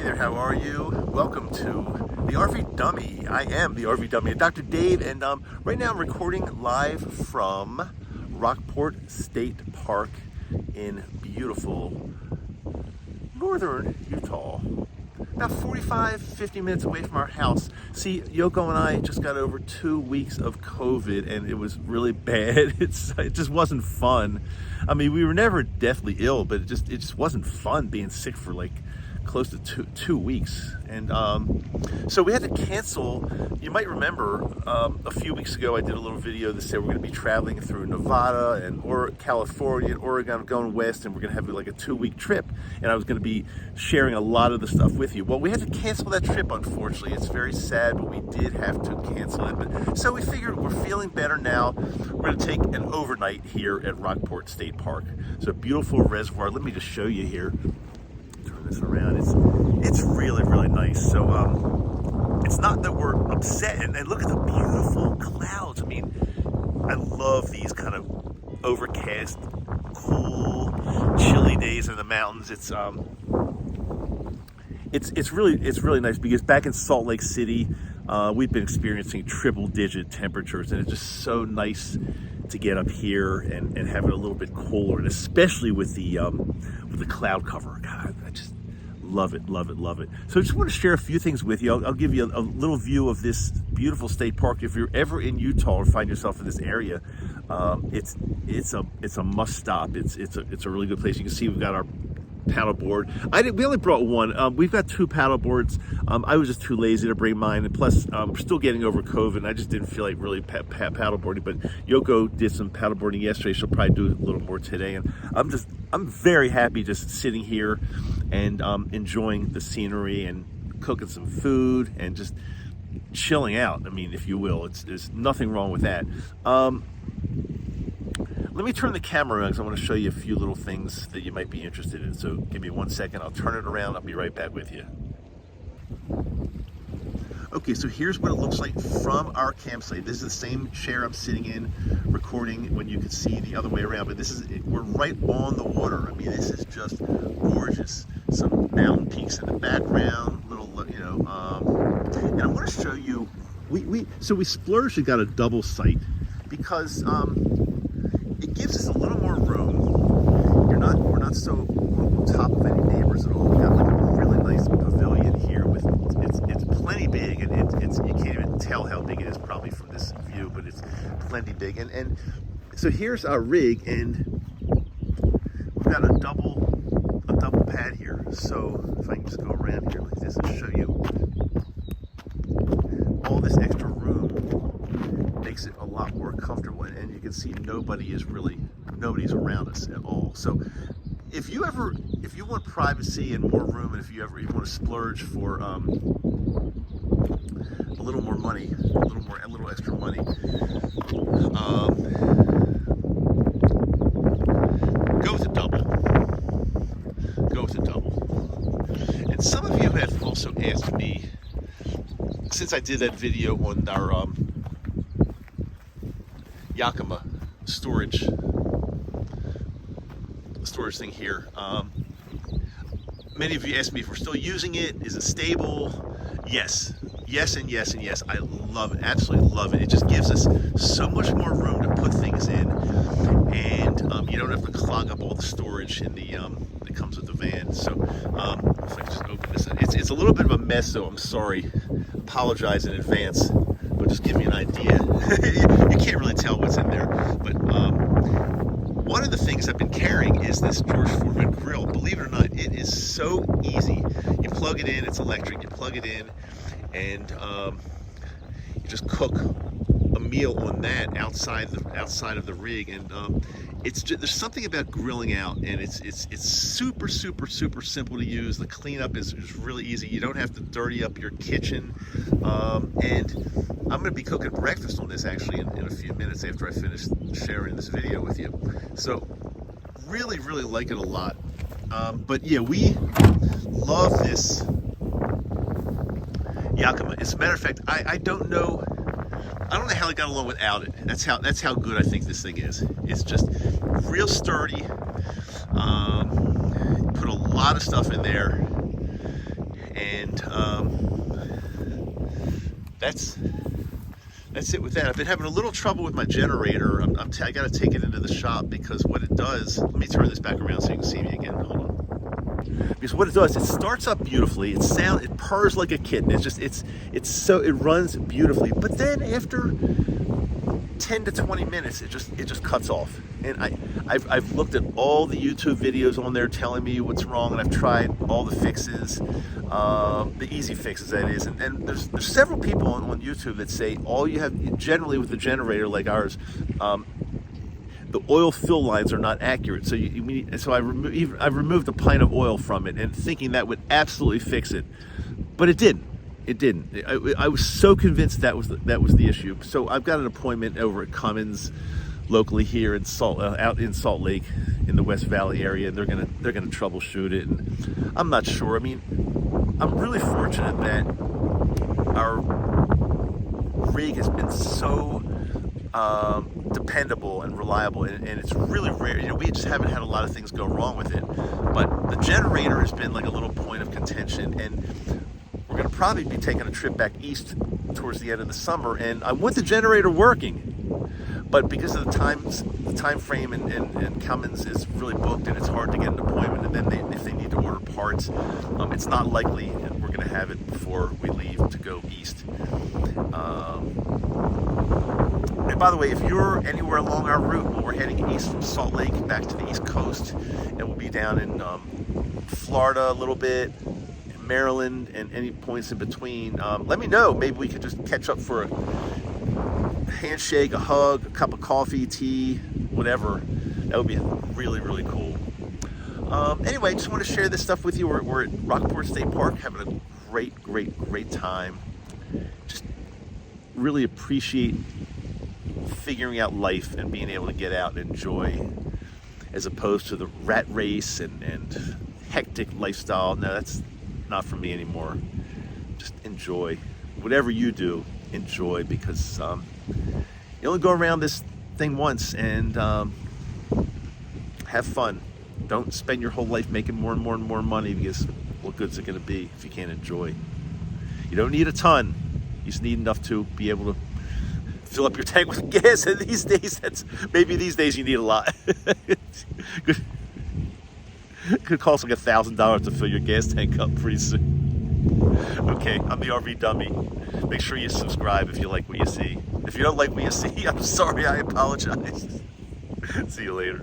Hey there, how are you? Welcome to the RV Dummy. I am the RV Dummy, Dr. Dave, and right now I'm recording live from Rockport State Park in beautiful northern Utah. About 50 minutes away from our house. See, Yoko and I just got over 2 weeks of COVID, and it was really bad. It just wasn't fun. I mean, we were never deathly ill, but it just wasn't fun being sick for like close to two weeks. And so we had to cancel. You might remember a few weeks ago I did a little video that said we're going to be traveling through Nevada and California and Oregon, going west, and we're going to have like a 2-week trip, and I was going to be sharing a lot of the stuff with you. Well, we had to cancel that trip, unfortunately. It's very sad, but we did have to cancel it. But so we figured we're feeling better now. We're going to take an overnight here at Rockport State Park. It's a beautiful reservoir. Let me just show you here. Turn this around. It's really, really nice. So it's not that we're upset, and look at the beautiful clouds. I mean, I love these kind of overcast, cool, chilly days in the mountains. It's really nice, because back in Salt Lake City, we've been experiencing triple-digit temperatures, and it's just so nice to get up here and have it a little bit cooler, and especially with the cloud cover. God, I just love it. So I just want to share a few things with you. I'll give you a little view of this beautiful state park. If you're ever in Utah or find yourself in this area, it's a must stop. It's a really good place. You can see we've got our paddleboard. We only brought one. We've got 2 paddleboards. I was just too lazy to bring mine, and plus we're still getting over COVID, and I just didn't feel like really paddleboarding. But Yoko did some paddleboarding yesterday. She'll probably do a little more today, and I'm very happy just sitting here and enjoying the scenery and cooking some food and just chilling out. I mean, if you will, there's nothing wrong with that. Let me turn the camera around, because I want to show you a few little things that you might be interested in. So give me 1 second. I'll turn it around. I'll be right back with you. Okay, so here's what it looks like from our campsite. This is the same chair I'm sitting in recording when you can see the other way around. But we're right on the water. I mean, this is just gorgeous. Some mountain peaks in the background, and I want to show you. We splurged and got a double site, because it gives us a little more room. We're not so on top of any neighbors at all. We got like a really nice pavilion here with it's plenty big, and you can't even tell how big it is probably from this view, but it's plenty big. And so here's our rig, and we've got a double pad here. So if I can just go around here like this and show you, all this extra room makes it a lot more comfortable, and you can see nobody's around us at all. So if you want privacy and more room, and if you want to splurge for a little more money, a little extra money, go with a double. And some of you have also asked me, since I did that video on our Yakima storage thing here, many of you asked me if we're still using it. Is it stable? Yes, and yes. I love it, absolutely love it. It just gives us so much more room to put things in, and you don't have to clog up all the storage in the that comes with the van. So if I just open this, it's a little bit of a mess, so I'm sorry. Apologize in advance, but just give me an idea. You can't really tell what's in there, but one of the things I've been carrying is this George Foreman grill. Believe it or not, it is so easy. You plug it in, it's electric. You plug it in, and you just cook a meal on that outside of the rig. And there's something about grilling out, and it's super simple to use. The cleanup is really easy. You don't have to dirty up your kitchen, and I'm going to be cooking breakfast on this actually in a few minutes after I finish sharing this video with you. So really like it a lot. But yeah, we love this Yakima. As a matter of fact, I don't know how I got along without it. That's how good I think this thing is. It's just real sturdy. Put a lot of stuff in there, that's it with that. I've been having a little trouble with my generator. I got to take it into the shop because what it does, let me turn this back around so you can see me again. Hold on. Because what it does, it starts up beautifully. It purrs like a kitten. It runs beautifully. But then after 10 to 20 minutes, it just cuts off. And I've looked at all the YouTube videos on there telling me what's wrong, and I've tried all the fixes, the easy fixes that is. And there's several people on YouTube that say all you have generally with a generator like ours, the oil fill lines are not accurate. So I removed a pint of oil from it, and thinking that would absolutely fix it, but it didn't. It didn't. I was so convinced that was the issue. So I've got an appointment over at Cummins, locally here in out in Salt Lake, in the West Valley area. And they're gonna troubleshoot it. And I'm not sure. I mean, I'm really fortunate that our rig has been so dependable and reliable, and it's really rare. You know, we just haven't had a lot of things go wrong with it. But the generator has been like a little point of contention, and we're going to probably be taking a trip back east towards the end of the summer, and I want the generator working, but because of the time frame and Cummins is really booked and it's hard to get an appointment, and then if they need to order parts, it's not likely we're going to have it before we leave to go east. And by the way, if you're anywhere along our route, when we're heading east from Salt Lake back to the East Coast, and we'll be down in Florida a little bit, Maryland, and any points in between, let me know. Maybe we could just catch up for a handshake, a hug, a cup of coffee, tea, whatever. That would be really, really cool. Anyway, I just want to share this stuff with you. We're at Rockport State Park, having a great time. Just really appreciate figuring out life and being able to get out and enjoy, as opposed to the rat race and hectic lifestyle. No, that's not for me anymore. Just enjoy whatever you do. Enjoy, because you only go around this thing once, and have fun. Don't spend your whole life making more and more money, because what good's it going to be if you can't enjoy? You don't need a ton. You just need enough to be able to fill up your tank with gas. And these days you need a lot. Could cost like $1,000 to fill your gas tank up pretty soon. Okay, I'm the RV Dummy. Make sure you subscribe if you like what you see. If you don't like what you see, I'm sorry, I apologize. See you later.